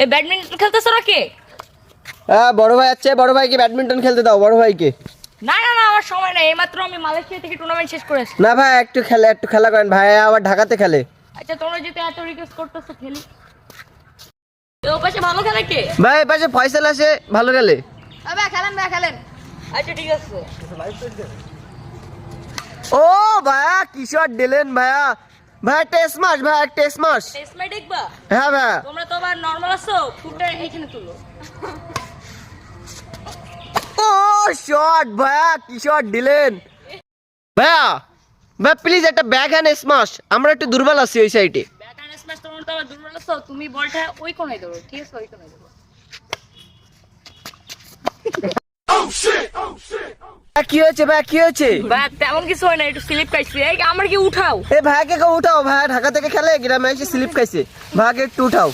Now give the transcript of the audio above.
এই ব্যাডমিন্টন খেলতেছ নাকি? হ্যাঁ বড় ভাই আছে, বড় ভাইকে ব্যাডমিন্টন খেলতে দাও বড় ভাইকে। না না না, আমার সময় নাই, এইমাত্র আমি মালয়েশিয়া থেকে টুর্নামেন্ট শেষ করেছি। না ভাই একটু খেলা করেন, ভাই আবার ঢাকাতে খেলে। আচ্ছা তোমরা যেতে এত রিকোয়েস্ট করতেছো খেলি। ও পাশে ভালো খেলে কে? ভাই পাশে ফয়সাল আছে ভালো খেলে। ভাই খেলেন। আচ্ছা ঠিক আছে। ও ভাইয়া কিশোর দিলেন ভাইয়া, ভাই টেস্ট মাস, ভাই টেস্ট মাস। টেস্ট ম্যাচ দেখবা? হ্যাঁ ভাইয়া। তোমরা তো আবার নরমাল আছো, ফুটটা এইখানে তুলো। ও শট ভাইয়া কিশোর দিলেন ভাইয়া। ভাই প্লিজ একটা ব্যাক হ্যান্ড স্মাশ, আমরা একটু দুর্বল আছি ওই সাইডে। ব্যাক হ্যান্ড স্ম্যাশ তোমরা তো আবার দুর্বল আছো, তুমি বলটা ওই কোণে দেবো, ঠিক আছে? ওই কোণে দেবো। কি হয়েছে ভাই, কি হয়েছে? ভাই তেমন কিছু হয় না, একটু স্লিপ খাইছি। এই আমার কি উঠাও? এই ভাইকে উঠাও, ভাই ঢাকা থেকে খেলে গ্রামে এসে স্লিপ খাইছে, ভাইকে একটু উঠাও।